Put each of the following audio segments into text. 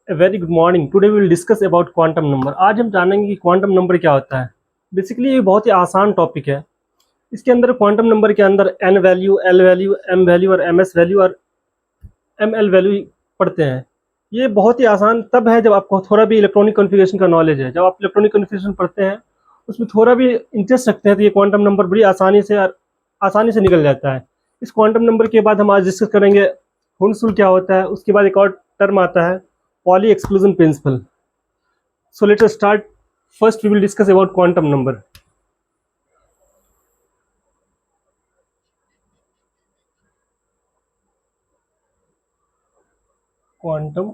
Very good morning. Today we will discuss about quantum number. आज हम जानेंगे कि क्वांटम नंबर क्या होता है। बेसिकली ये बहुत ही आसान टॉपिक है। इसके अंदर क्वांटम नंबर के अंदर N value, L value, M value और एम एस वैल्यू और एम एल वैल्यू पढ़ते हैं। ये बहुत ही आसान तब है जब आपको थोड़ा भी इलेक्ट्रॉनिक कॉन्फ़िगरेशन का नॉलेज है। जब आप इलेक्ट्रॉनिक कॉन्फ़िगरेशन पढ़ते हैं, उसमें थोड़ा भी इंटरेस्ट रखते हैं, तो ये क्वांटम नंबर बड़ी आसानी से निकल जाता है। इस क्वांटम नंबर के बाद हम आज डिस्कस करेंगे हुंसुल क्या होता है। उसके बाद एक और टर्म आता है, poly exclusion principle. So let us start. First, we will discuss about quantum number. Quantum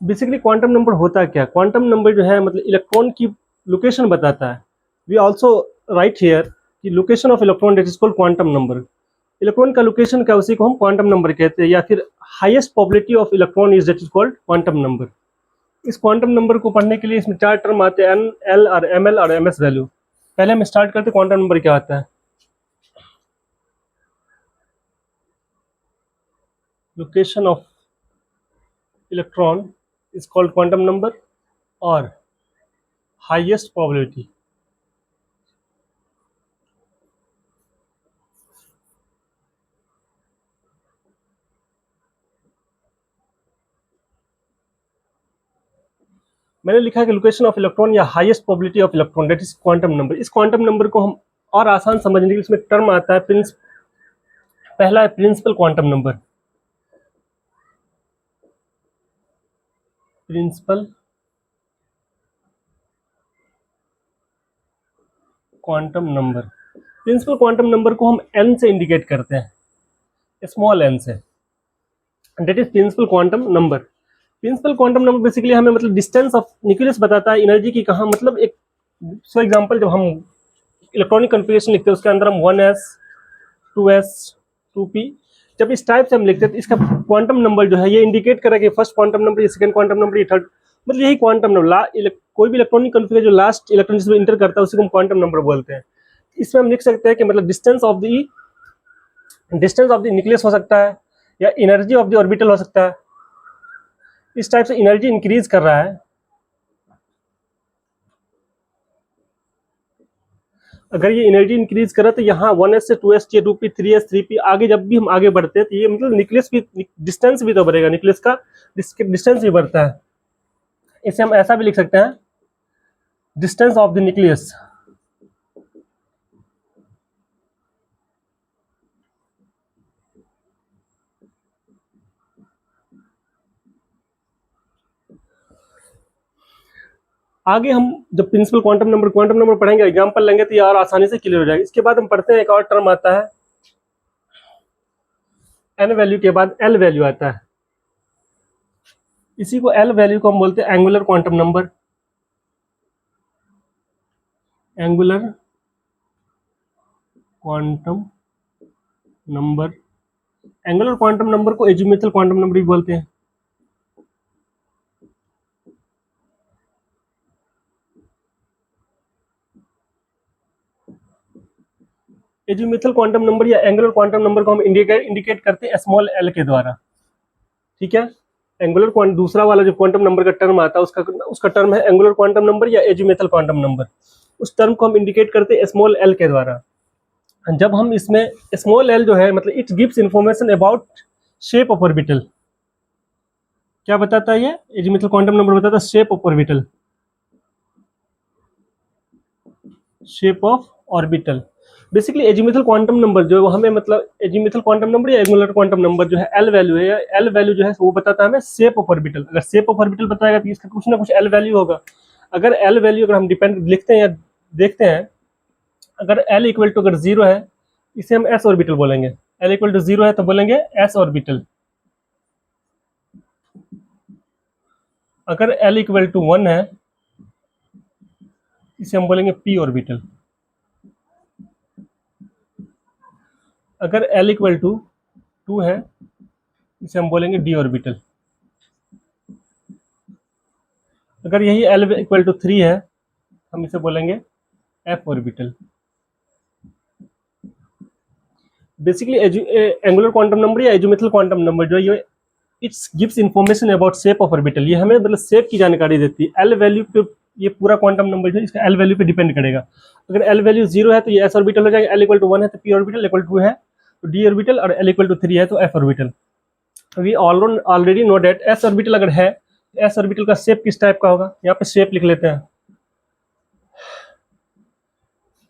basically quantum number होता क्या है? क्वांटम नंबर जो है मतलब इलेक्ट्रॉन की लोकेशन बताता है। वी आल्सो राइट हियर कि location of electron that is called quantum number. Electron का लोकेशन क्या, उसी को हम क्वांटम नंबर कहते हैं, या फिर highest probability of electron is that is called quantum number. इस क्वांटम नंबर को पढ़ने के लिए इसमें चार टर्म आते हैं, एन, एल और एम एल और एम एस वैल्यू। पहले हम स्टार्ट करते हैं क्वांटम नंबर क्या होता है। Location of electron is called quantum number और हाईएस्ट प्रोबेबिलिटी मैंने लिखा है कि लोकेशन ऑफ इलेक्ट्रॉन या highest probability of electron that is quantum number. इस क्वांटम नंबर को हम और आसान समझने के लिए इसमें टर्म आता है पहला है principal quantum number. Principal quantum number principal quantum number को हम एन से इंडिकेट करते हैं, स्मॉल एन से। That is principal quantum number. Principal quantum number basically हमें मतलब डिस्टेंस ऑफ न्यूक्लियस बताता है, एनर्जी की कहाँ, मतलब एक फॉर एग्जांपल जब हम इलेक्ट्रॉनिक कॉन्फ़िगरेशन लिखते हैं उसके अंदर हम 1s 2s 2p, जब इस टाइप से हम लिखते हैं तो इसका क्वांटम नंबर जो है ये इंडिकेट करेगा कि फर्स्ट क्वांटम नंबर, ये सेकंड क्वांटम नंबर, ये थर्ड, मतलब यही क्वांटम नंबर। कोई भी इलेक्ट्रॉनिक कॉन्फ़िगरेशन जो लास्ट इलेक्ट्रॉन जिसमें इंटर करता है उसी को हम क्वांटम नंबर बोलते हैं। इसमें हम लिख सकते हैं कि मतलब डिस्टेंस ऑफ द न्यूक्लियस हो सकता है, या एनर्जी ऑफ द ऑर्बिटल हो सकता है। इस टाइप से एनर्जी इंक्रीज कर रहा है। अगर ये एनर्जी इंक्रीज करे तो यहाँ 1s से 2s से 2p 3s 3p आगे जब भी हम आगे बढ़ते हैं तो ये मतलब न्यूक्लियस भी, डिस्टेंस भी तो बढ़ेगा, न्यूक्लियस का डिस्टेंस भी बढ़ता है। इसे हम ऐसा भी लिख सकते हैं, डिस्टेंस ऑफ द न्यूक्लियस। आगे हम जब प्रिंसिपल क्वांटम नंबर पढ़ेंगे, एग्जांपल लेंगे तो ये और आसानी से क्लियर हो जाएगा। इसके बाद हम पढ़ते हैं एक और टर्म आता है, एन वैल्यू के बाद एल वैल्यू आता है। इसी को एल वैल्यू को हम बोलते हैं angular quantum number. Angular quantum number, angular quantum number को एजीमुथल क्वांटम नंबर भी बोलते हैं। एजीमुथल क्वांटम नंबर या एंगुलर क्वांटम नंबर को हम इंडिकेट करते हैं स्मॉल एल के द्वारा। ठीक है, एंगुलर क्वांटम, दूसरा वाला जो क्वांटम नंबर का टर्म आता है उसका टर्म है एंगुलर क्वांटम नंबर या एजीमुथल क्वांटम नंबर। उस टर्म को हम इंडिकेट करते हैं स्मॉल एल के द्वारा। जब हम इसमें स्मॉल एल जो है मतलब it gives information about shape of orbital. क्या बताता है ये एजीमुथल क्वांटम नंबर? बताता है shape of orbital, shape of orbital. Basically azimuthal quantum number जो है हमें मतलब एजीमुथल क्वांटम नंबर या एंगुलर क्वांटम नंबर जो है एल वैल्यू है, या एल वैल्यू जो है वो बताता है हमें शेप ऑफ ऑर्बिटल। अगर शेप ऑफ ऑर्बिटल बताएगा तो इसका कुछ ना कुछ एल वैल्यू होगा। अगर एल वैल्यू अगर हम डिपेंड लिखते हैं या देखते हैं, अगर एल इक्वल टू अगर जीरो है, इसे हम एस ऑर्बिटल बोलेंगे। एल इक्वल टू जीरो है तो बोलेंगे एस ऑर्बिटल। अगर एल इक्वल टू वन है, इसे हम बोलेंगे पी ऑर्बिटल। अगर एल इक्वल टू टू है, इसे हम बोलेंगे डी ऑर्बिटल। अगर यही एल इक्वल टू थ्री है, हम इसे बोलेंगे F orbital. Basically angular quantum number या एजुमेथल क्वांटम नंबर जो ये it's gives information about shape of orbital, ये हमें मतलब शेप की जानकारी देती है। एल वैल्यू पे ये पूरा क्वांटम नंबर जो है इसका एल वैल्यू पे डिपेंड करेगा। अगर एल वैल्यू 0 है तो ये एस ऑर्बिटल हो जाएगा, एल इक्वल टू 1 है तो पी ऑर्बिटल, इक्वल टू है तो डी ऑर्बिटल, और एल इक्वल टू 3 है तो f orbital. We already know that s orbital अगर है, एस ऑर्बिटल का शेप किस टाइप का होगा, यहाँ पे शेप लिख लेते हैं।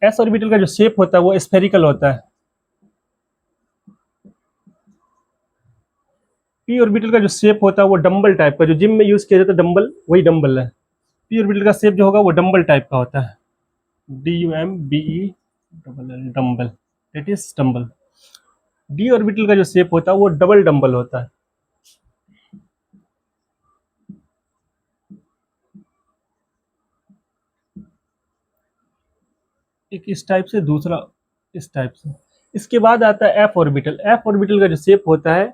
एस ऑर्बिटल का जो शेप होता है वो स्फेरिकल होता है। पी ऑर्बिटल का जो शेप होता है वो डम्बल टाइप का, जो जिम में यूज किया जाता है डम्बल, वही डम्बल है। पी ऑर्बिटल का शेप जो होगा वो डम्बल टाइप का होता है, DUMBE dumbbell, that is dumbbell. D orbital का जो शेप होता है वो डबल डम्बल होता है। एक इस टाइप से, दूसरा इस टाइप से। इसके बाद आता है एफ ऑर्बिटल। एफ ऑर्बिटल का जो शेप होता है,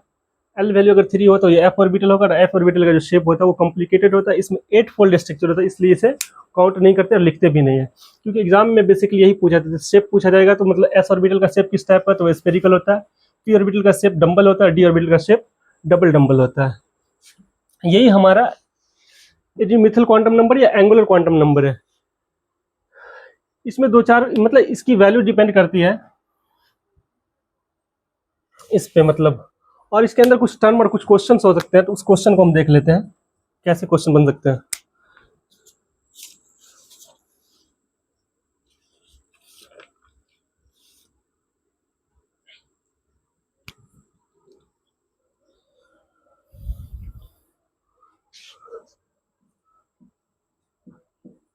एल वैल्यू अगर 3 हो तो ये एफ ऑर्बिटल होगा, और एफ ऑर्बिटल का जो शेप होता है वो कॉम्प्लिकेटेड होता है, इसमें 8 फोल्ड स्ट्रक्चर होता है, इसलिए इसे काउंट नहीं करते और लिखते भी नहीं है, क्योंकि एग्जाम में बेसिकली यही पूछा जाता है। शेप पूछा जाएगा तो मतलब एस ऑर्बिटल का शेप किस टाइप का, तो स्फेरिकल होता है। पी ऑर्बिटल का शेप डम्बल होता है, डी ऑर्बिटल का शेप डबल डम्बल होता है। यही हमारा एजीमुथल क्वांटम नंबर या एंगुलर क्वांटम नंबर है। इसमें दो चार मतलब इसकी वैल्यू डिपेंड करती है इस पे मतलब, और इसके अंदर कुछ टर्म और कुछ क्वेश्चन हो सकते हैं, तो उस क्वेश्चन को हम देख लेते हैं कैसे क्वेश्चन बन सकते हैं।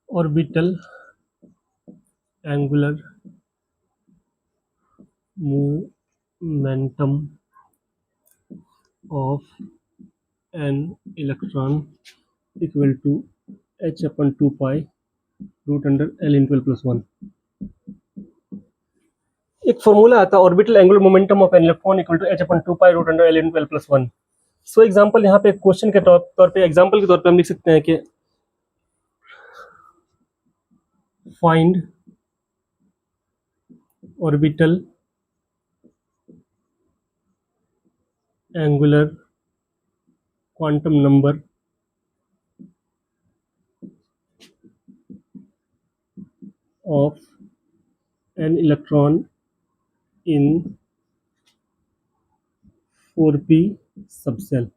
Orbital angular momentum of an electron equal to h/2 root under l into l plus 1। एक फॉर्मूला आता है orbital angular momentum of an electron equal to h/2 root under l into l plus 1। So example यहाँ पे question के तौर पे, example के तौर पे हम लिख सकते हैं कि find orbital angular quantum number of an electron in 4p subshell.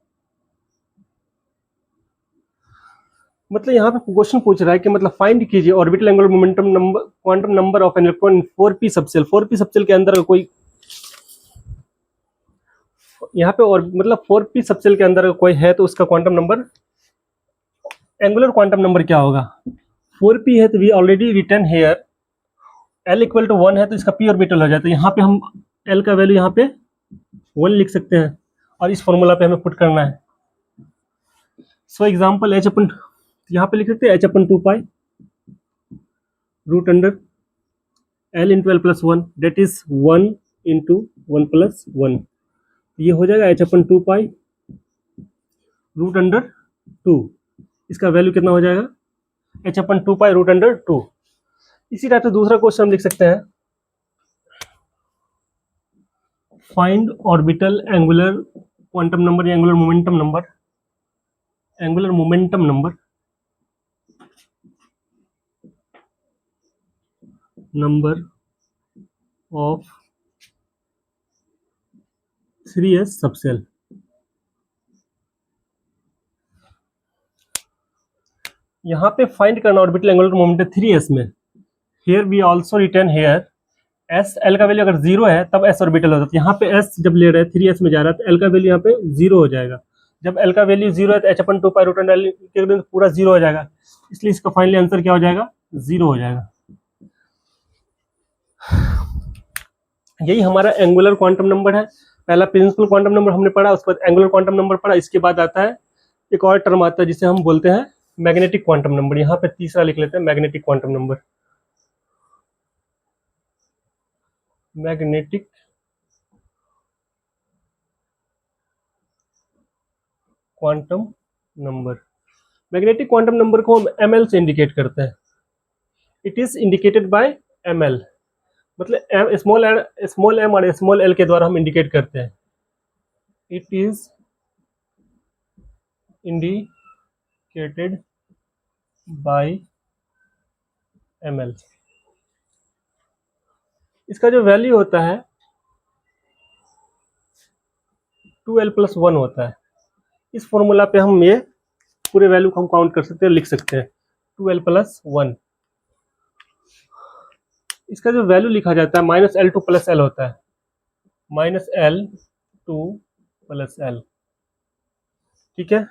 मतलब यहाँ पे क्वेश्चन पूछ रहा है कि मतलब फाइंड कीजिए orbital angular momentum number quantum number of an electron in 4p subshell. 4p subshell के अंदर कोई यहाँ पे और मतलब 4p सबसेल के अंदर कोई है तो उसका quantum number, angular quantum number क्या होगा। 4p है तो we already written here, l equal to 1 है तो इसका p ऑर्बिटल हो जाता है। यहाँ पे हम l का वैल्यू यहाँ पे 1 लिख सकते हैं और इस फॉर्मूला पे हमें पुट करना है। सो एग्जाम्पल h अपन यहाँ पे लिख सकते हैं h/2 root under l into l plus 1, that is 1 into 1 plus 1। ये हो जाएगा h/2 रूट अंडर 2। इसका वैल्यू कितना हो जाएगा h/2 रूट अंडर 2। इसी टाइप से दूसरा क्वेश्चन हम लिख सकते हैं find orbital angular quantum number या angular momentum number, angular momentum number of 3s subshell. यहाँ पे फाइंड करना ऑर्बिटल एंगुलर मोमेंटम 3s में। Here we also return here s, l का वैल्यू अगर 0 है तब s ऑर्बिटल होता है। यहाँ पे s जब ले रहे हैं 3s में जा रहा है तो l का वैल्यू यहाँ पे 0 हो जाएगा। जब l का वैल्यू 0 है तो h/2 रूट अंडर l पूरा 0 हो जाएगा, इसलिए इसका फाइनली आंसर क्या हो जाएगा, 0 हो जाएगा। यही हमारा एंगुलर क्वांटम नंबर है। पहला प्रिंसिपल क्वांटम नंबर हमने पढ़ा, उसके बाद एंगुलर क्वांटम नंबर पढ़ा, इसके बाद आता है एक और टर्म आता है जिसे हम बोलते हैं मैग्नेटिक क्वांटम नंबर। यहाँ पे तीसरा लिख लेते हैं magnetic quantum number. Magnetic quantum number, magnetic quantum number को हम ml से इंडिकेट करते हैं। It is indicated by ml। मतलब स्मॉल एम और स्मॉल एल के द्वारा हम इंडिकेट करते हैं। It is indicated by ml। इसका जो वैल्यू होता है 2l+1 होता है। इस फॉर्मूला पे हम ये पूरे वैल्यू को हम काउंट कर सकते हैं, लिख सकते हैं 2l+1। इसका जो वैल्यू लिखा जाता है -L2 + L होता है, -L2 + L। ठीक है,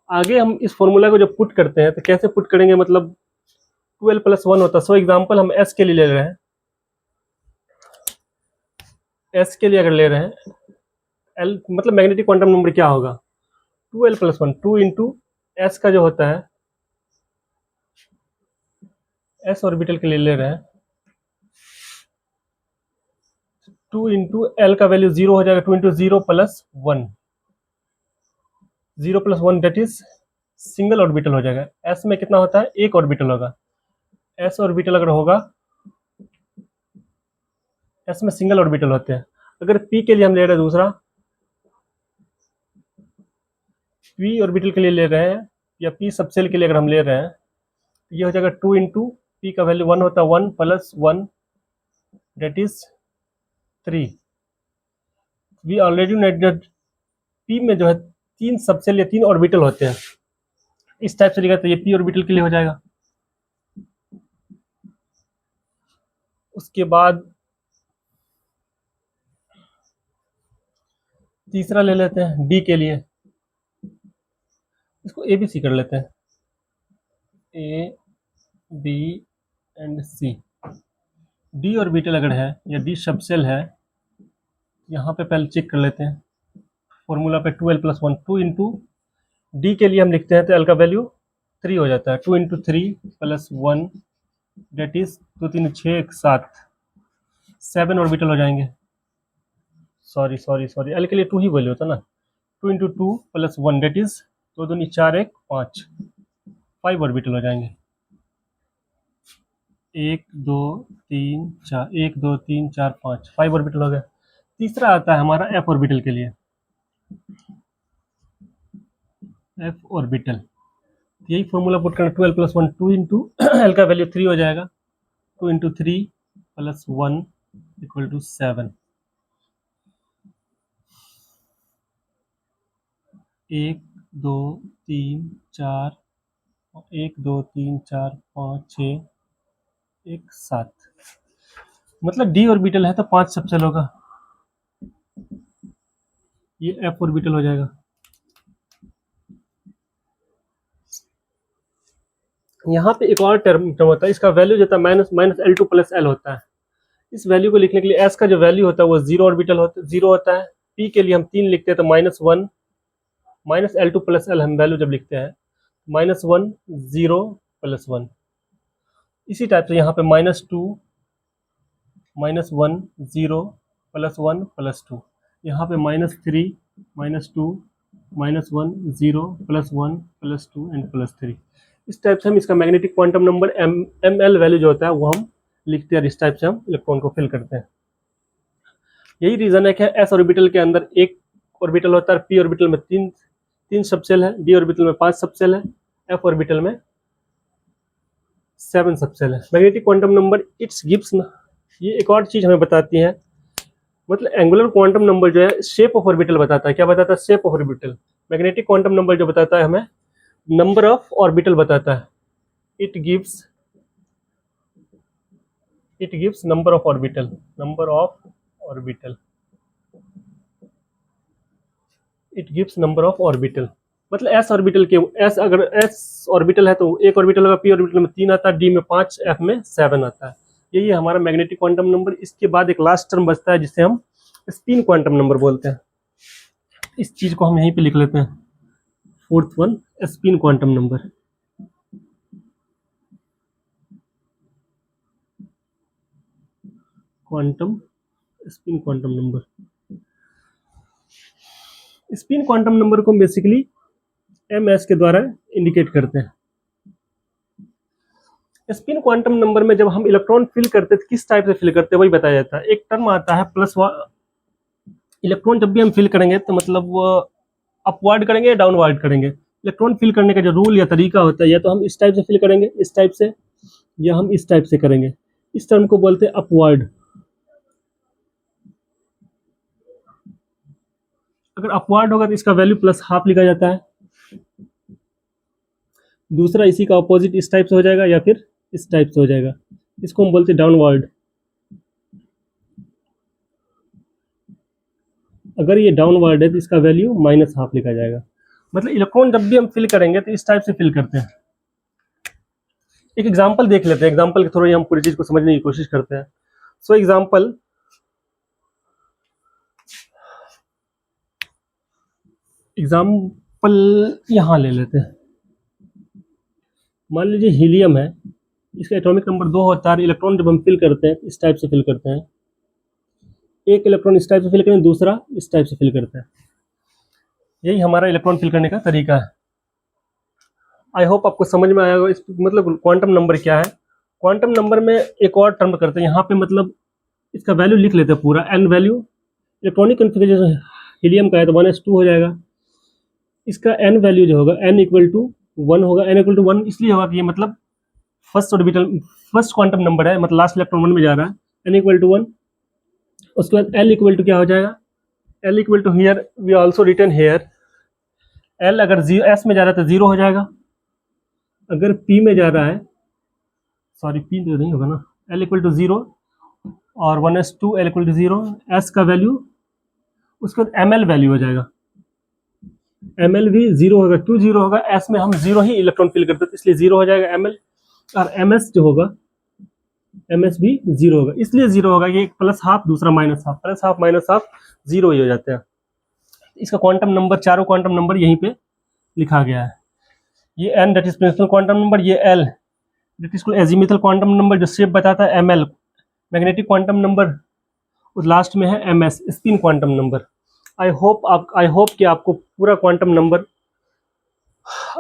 आगे हम इस फॉर्मूला को जब पुट करते हैं तो कैसे पुट करेंगे, मतलब 2l+1 होता है। सो एग्जाम्पल हम S के लिए ले रहे हैं, S के लिए अगर ले रहे हैं, L मतलब मैग्नेटिक क्वांटम नंबर क्या होगा, 2l+1, 2 इंटू S का जो होता है, S ऑर्बिटल के लिए ले रहे हैं, 2 इंटू L का वैल्यू 0 हो जाएगा, 2 into 0+1, 0+1 that is single orbital हो जाएगा। S में कितना होता है, एक ऑर्बिटल होगा। S ऑर्बिटल अगर होगा, S में सिंगल ऑर्बिटल होते हैं। अगर P के लिए हम ले रहे हैं दूसरा, P ऑर्बिटल के लिए ले रहे हैं या P सबसेल के लिए अगर हम ले रहे हैं, तो ये हो जाएगा 2 इंटू P का वैल्यू 1 होता है, 1+1 that is 3। We already know that P में जो है 3 सबसेल या 3 ऑर्बिटल होते हैं। इस टाइप से लिखा तो ये P ऑर्बिटल के लिए हो जाएगा। उसके बाद तीसरा ले लेते हैं D के लिए, इसको ABC कर लेते हैं, A B and C। D orbital अगर है या D सबसेल है, यहाँ पे पहले चेक कर लेते हैं फॉर्मूला पे 2l+1, 2 इंटू D के लिए हम लिखते हैं तो L का वैल्यू 3 हो जाता है, 2 इंटू 3+1 डेट इज 2 3 6 7, 7 ऑर्बिटल हो जाएंगे। सॉरी L के लिए 2 ही वैल्यू होता है ना, 2 इंटू 2+1 डेट इज 2 2 4 1 5, 5 ऑर्बिटल हो जाएंगे। 1 2 3 4, 1 2 3 4 5, 5 ऑर्बिटल हो गया। तीसरा आता है हमारा F ऑर्बिटल के लिए, F ऑर्बिटल। यही फॉर्मूला पुट करना, 2l+1, 2 इंटू L का वैल्यू 3 हो जाएगा, 2 इंटू 3+1 इक्वल टू 7। 1 2 3 4, 1 2 3 4 5 6 1 7, मतलब D ऑर्बिटल है तो 5 सबसेल होगा, ये F ऑर्बिटल हो जाएगा। यहाँ पे एक और टर्म होता है, इसका वैल्यू जो होता है -L2 + L होता है। इस वैल्यू को लिखने के लिए S का जो वैल्यू होता है वो 0 ऑर्बिटल जीरो होता है। P के लिए हम 3 लिखते हैं तो -1, -L2 + L हम वैल्यू जब लिखते हैं -1 0+1। इसी टाइप से यहाँ पे -2 -1 0+1+2, यहाँ पे -3 -2 -1 0+1+2 एंड +3। इस टाइप से हम इसका magnetic quantum number ml value जो होता है वो हम लिखते हैं, इस टाइप से हम इलेक्ट्रॉन को फिल करते हैं। यही रीजन है कि S ऑर्बिटल के अंदर एक ऑर्बिटल होता है, P ऑर्बिटल में तीन सबसेल है, D ऑर्बिटल में 5 सबसेल है, F ऑर्बिटल में 7 सबसेल है। Magnetic quantum number it's gives, ये एक और चीज हमें बताती है, मतलब एंगुलर क्वांटम नंबर जो है शेप ऑफ ऑर्बिटल बताता है। क्या बताता है, shape of orbital. Magnetic quantum number जो बताता है हमें नंबर ऑफ ऑर्बिटल बताता है। It gives number of orbital, it gives number of orbital. मतलब S ऑर्बिटल के अगर S ऑर्बिटल है तो एक ऑर्बिटल होगा, P ऑर्बिटल में 3 आता है, D में 5, F में 7 आता है। यही है हमारा मैग्नेटिक क्वांटम नंबर। इसके बाद एक लास्ट टर्म बचता है जिसे हम स्पिन क्वांटम नंबर बोलते हैं। इस चीज को हम यहीं पे लिख लेते हैं, fourth one, spin quantum number. Spin quantum number, spin quantum number को हम बेसिकली MS के द्वारा इंडिकेट करते हैं। स्पिन क्वांटम नंबर में जब हम इलेक्ट्रॉन फिल करते हैं तो किस टाइप से फिल करते हैं वही बताया जाता है। एक टर्म आता है प्लस इलेक्ट्रॉन जब भी हम फिल करेंगे तो मतलब वो अपवर्ड करेंगे या डाउनवर्ड करेंगे। इलेक्ट्रॉन फिल करने का जो रूल या तरीका होता है या तो हम इस टाइप से फिल करेंगे इस टाइप से, या हम इस टाइप से करेंगे। इस टर्म को बोलते हैं अपवर्ड। अगर अपवर्ड होगा तो इसका वैल्यू प्लस हाफ लिखा जाता है। दूसरा इसी का अपोजिट इस टाइप से हो जाएगा या फिर इस टाइप से हो जाएगा, इसको हम बोलते हैं डाउनवर्ड। अगर ये डाउनवर्ड है तो इसका वैल्यू माइनस हाफ लिखा जाएगा। मतलब इलेक्ट्रॉन जब भी हम फिल करेंगे तो इस टाइप से फिल करते हैं। एक एग्जांपल देख लेते हैं, एग्जांपल के थ्रू ही हम पूरी चीज को समझने की कोशिश करते हैं। सो एग्जांपल, यहाँ ले लेते हैं। मान लीजिए हीलियम है, इसका एटॉमिक नंबर 2 होता है। इलेक्ट्रॉन जब हम फिल करते हैं इस टाइप से फिल करते हैं। एक इलेक्ट्रॉन इस टाइप से फिल करें, दूसरा इस टाइप से फिल करते हैं। यही हमारा इलेक्ट्रॉन फिल करने का तरीका है। आई होप आपको समझ में आया होगा। इस मतलब क्वांटम नंबर क्या है। क्वांटम नंबर में एक और टर्म करते हैं यहाँ पे, मतलब इसका वैल्यू लिख लेते हैं पूरा। N value electronic configuration helium का है तो 1s2 हो जाएगा। इसका एन वैल्यू जो होगा एन इक्वल टू 1 होगा। एन इक्वल टू 1 इसलिए होगा कि ये मतलब first orbital, first quantum number है, मतलब लास्ट इलेक्ट्रॉन 1 में जा रहा है। N equal to 1। उसके बाद एल इक्वल टू क्या हो जाएगा, l equal to here we also written here. L अगर एस में जा रहा है तो 0 हो जाएगा। अगर पी में जा रहा है, सॉरी पी तो नहीं होगा ना, एल इक्वल टू 0 और 1s2 l equal to 0। S का वैल्यू, उसके बाद एम एल वैल्यू हो जाएगा। एम एल भी 0 होगा। क्यों 0 होगा, एस में हम 0 ही इलेक्ट्रॉन फिल करते हैं इसलिए 0 हो जाएगा एम एल। और एम एस जो होगा, एम एस भी 0 होगा। इसलिए 0 होगा कि एक प्लस हाफ दूसरा minus half, plus half minus half 0 ही हो जाते हैं। इसका क्वांटम नंबर, चारों क्वांटम नंबर यहीं पे लिखा गया है। ये n that is principal quantum number, ये l that is azimuthal quantum number जो शेप बताता है, m l magnetic quantum number, उस लास्ट में है m s spin quantum number. I hope कि आपको पूरा क्वांटम नंबर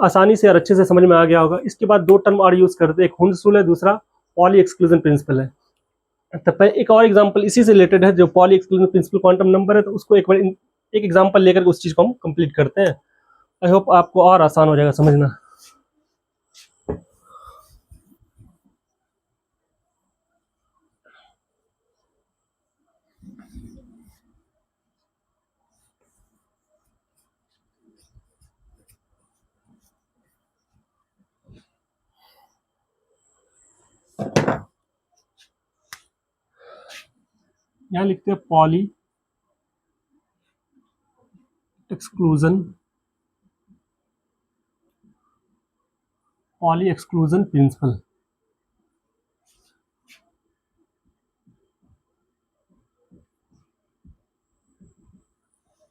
आसानी से और अच्छे से समझ में आ गया होगा। इसके बाद दो टर्म और यूज करते हैं, एक हुंड रूल है, दूसरा पॉली एक्सक्लूजन प्रिंसिपल है। तो एक और एग्जांपल इसी से रिलेटेड है जो poly exclusion principle quantum number है, तो उसको एक बार एक एग्जांपल लेकर उस चीज को हम कंप्लीट करते हैं। आई होप आपको और आसान हो जाएगा समझना। यहाँ लिखते हैं पॉली एक्सक्लूजन प्रिंसिपल।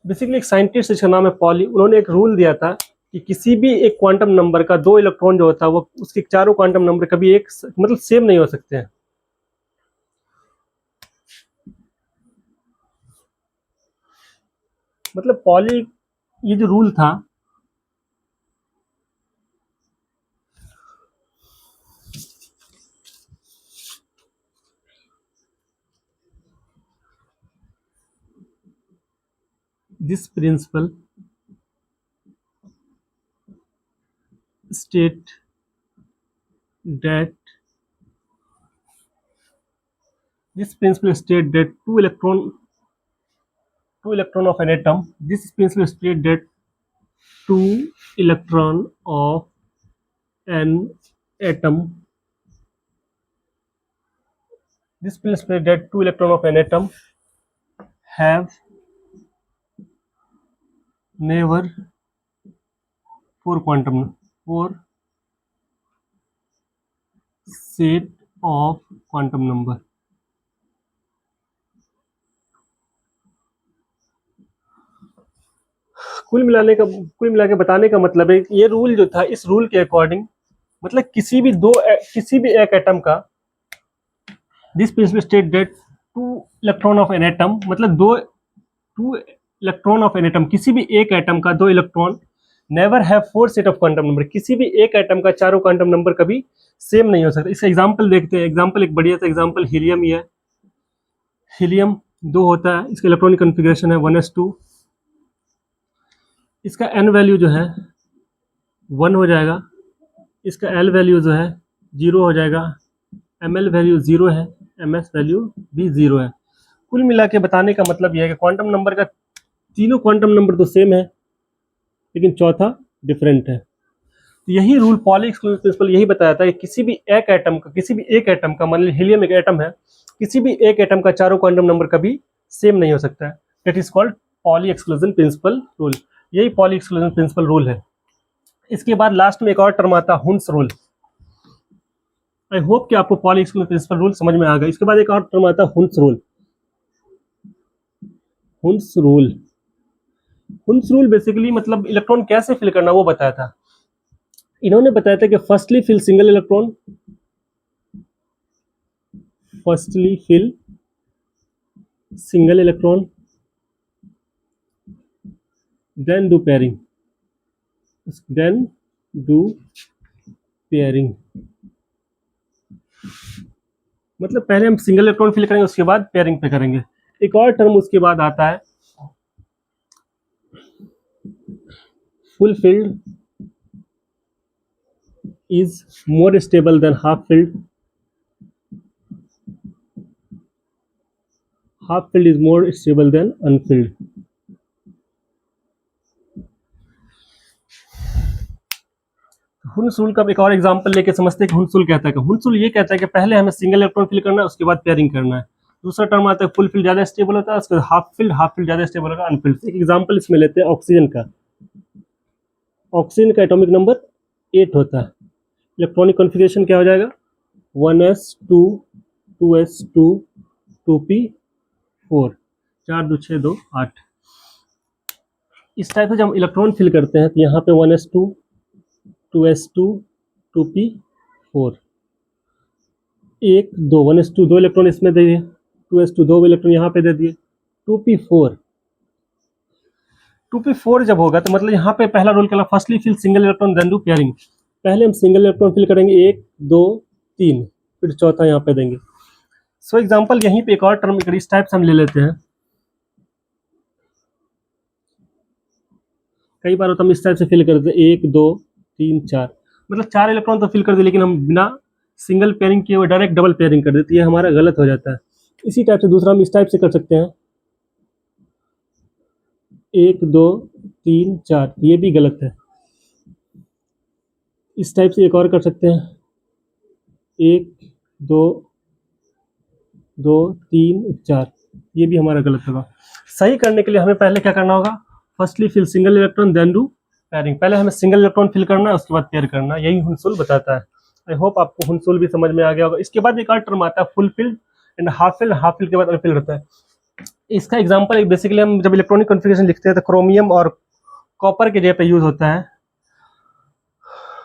बेसिकली एक साइंटिस्ट जिसका नाम है पॉली, उन्होंने एक रूल दिया था कि किसी भी एक क्वांटम नंबर का दो इलेक्ट्रॉन जो होता है वो उसके चारों क्वांटम नंबर कभी एक मतलब सेम नहीं हो सकते हैं। मतलब पॉली, ये जो रूल था, this principle state that this principle state that two electron of an atom, this principle state that two electron of an atom, this principle state that two electron of an atom have never four set of quantum number। कुल मिला के बताने का मतलब है ये rule जो था, इस रूल के अकॉर्डिंग मतलब किसी भी एक एटम का, this principle state that two electron of an atom, मतलब two electron of an atom, किसी भी एक एटम का दो electron never have four set of quantum number, किसी भी एक एटम का चारों क्वांटम नंबर कभी सेम नहीं हो सकता। इसका एग्जाम्पल देखते हैं। एग्जाम्पल एक बढ़िया सा एग्जाम्पल हीलियम ही है। हीलियम 2 होता है, इसका इलेक्ट्रॉनिक कॉन्फ़िगरेशन है 1s2। इसका n वैल्यू जो है 1 हो जाएगा, इसका l वैल्यू जो है 0 हो जाएगा, ml वैल्यू 0 है, ms वैल्यू भी 0 है। कुल मिला के बताने का मतलब यह है कि क्वांटम नंबर का तीनों क्वांटम नंबर तो सेम है, लेकिन चौथा डिफरेंट है। तो यही रूल पॉली एक्सक्लूजन प्रिंसिपल यही बताता है कि किसी भी एक एटम का मान लीजिए हीलियम एक एटम है, किसी भी एक एटम का चारों क्वांटम नंबर कभी सेम नहीं हो सकता है। That is called poly exclusion principle rule. यही पॉली एक्सक्लूजन प्रिंसिपल रूल है। इसके बाद लास्ट में एक और टर्म आता है हुन्स रूल। आई होप कि आपको पॉली एक्सक्लूजन प्रिंसिपल रूल समझ में आ गया। इसके बाद एक और टर्म आता है Hund's rule. Hund's rule, Hund's rule basically मतलब इलेक्ट्रॉन कैसे फिल करना वो बताया था। इन्होंने बताया था कि firstly fill single electron, firstly fill single electron, then do pairing, then do pairing. मतलब पहले हम सिंगल इलेक्ट्रॉन फिल करेंगे, उसके बाद पेयरिंग पे करेंगे। एक और टर्म उसके बाद आता है full field is more stable than half filled, half filled is more stable then Anfield. Hund's rule का एक और एग्जांपल लेके समझते हैं कि हुन्स रूल कहता है कि हुन्स रूल ये कहता है कि पहले हमें सिंगल इलेक्ट्रॉन फिल करना है, उसके बाद पेयरिंग करना है। दूसरा टर्म आता है फुल फिल्ड ज़्यादा स्टेबल होता है, उसके बाद हाफ फिल्ड ज़्यादा स्टेबल होगा अनफिल्ड। एक एग्जांपल इसमें लेते हैं ऑक्सीजन का। ऑक्सीजन का एटॉमिक नंबर 8 होता है। इलेक्ट्रॉनिक कॉन्फ़िगरेशन क्या हो जाएगा 1s2 2s2 2p4, 4 2 6 2 8। इस टाइप से जब हम इलेक्ट्रॉन फिल करते हैं तो यहाँ पे 1s2 2s2 2p4, 1 2 1s2 2 electron इसमें दे दिए, 2s2 2 इलेक्ट्रॉन यहाँ पे दे दिए, 2p4 जब होगा तो मतलब यहाँ पे पहला रूल क्या, firstly fill single electron then do pairing. पहले हम सिंगल इलेक्ट्रॉन फिल करेंगे 1 2 3, फिर चौथा यहाँ पे देंगे। सो एग्जांपल यहीं पे एक और टर्म इस टाइप से हम ले लेते हैं। कई बार होता हम इस टाइप से फिल करते हैं 1 2 3 4, मतलब 4 इलेक्ट्रॉन तो फिल कर दे, लेकिन हम बिना सिंगल पेयरिंग किए हुए डायरेक्ट डबल पेयरिंग कर देते हैं, ये हमारा गलत हो जाता है। इसी टाइप से दूसरा हम इस टाइप से कर सकते हैं 1 2 3 4, ये भी गलत है। इस टाइप से एक और कर सकते हैं 1 2 2 3 4, ये भी हमारा गलत होगा। सही करने के लिए हमें पहले क्या करना होगा, firstly fill single electron then do pairing. पहले हमें सिंगल इलेक्ट्रॉन फिल करना है, उसके बाद पेयर करना, यही हुन्स रूल बताता है। आई होप आपको हुन्स रूल भी समझ में आ गया होगा। इसके बाद एक और टर्म आता है full filled and half filled, half filled के बाद अनफिल्ड होता है। इसका एग्जांपल बेसिकली हम जब इलेक्ट्रॉनिक कॉन्फ़िगरेशन लिखते हैं तो क्रोमियम और कॉपर के जगह पे यूज होता है।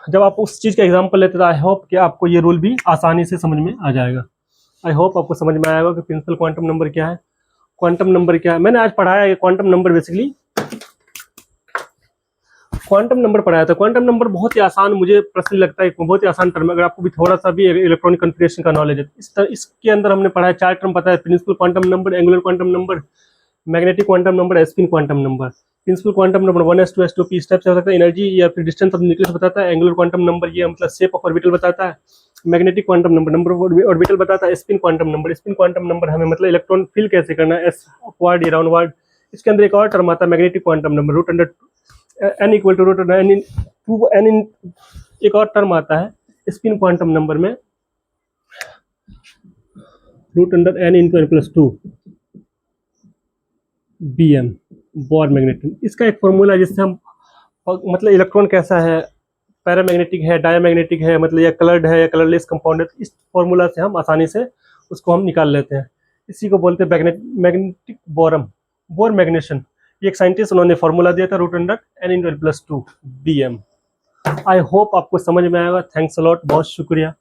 जब आप उस चीज़ का एग्जांपल लेते हैं तो आई होप कि आपको ये रूल भी आसानी से समझ में आ जाएगा। आई होप आपको समझ में आएगा कि प्रिंसिपल क्वांटम नंबर क्या है, क्वांटम नंबर क्या है। मैंने आज पढ़ाया ये quantum number, basically quantum number पढ़ाया था। क्वांटम नंबर बहुत ही आसान, मुझे पर्सनली लगता है बहुत ही आसान टर्म है, अगर आपको भी थोड़ा सा भी इलेक्ट्रॉनिक कॉन्फ़िगरेशन का नॉलेज है। इसके अंदर हमने पढ़ा है 4 टर्म पता है, principal quantum number, angular quantum number, magnetic quantum number, spin quantum number. Principal quantum number 1s 2s 2p इस टाइप से हो सकता है, एनर्जी या फिर डिस्टेंस ऑफ न्यूक्लियस बताता है। एंगुलर क्वांटम नंबर ये मतलब शेप ऑफ ऑर्बिटल बताता है। Magnetic quantum number number of orbital बताता है। स्पिन क्वांटम नंबर हमें मतलब इलेक्ट्रॉन फिल कैसे करना है, एस अपवर्ड या डाउनवर्ड। इसके अंदर एक और टर्म आता है magnetic quantum number, root under n equal to root under n in 2 n in, एक और टर्म आता है स्पिन क्वांटम नंबर में root under n into n plus 2 bm, Bohr magnetic. इसका एक फॉर्मूला है जिससे हम मतलब इलेक्ट्रॉन कैसा है, पैरामैग्नेटिक है, डायमैग्नेटिक है, मतलब या कलर्ड है या कलरलेस कंपाउंड है, इस फॉर्मूला से हम आसानी से उसको हम निकाल लेते हैं। इसी को बोलते हैं मैग्नेटिक बोर मैग्नेशन। ये एक साइंटिस्ट उन्होंने फॉर्मूला दिया था root under n into n plus 2 bm। I hope आपको समझ में आएगा। थैंक्स अ लॉट, बहुत शुक्रिया।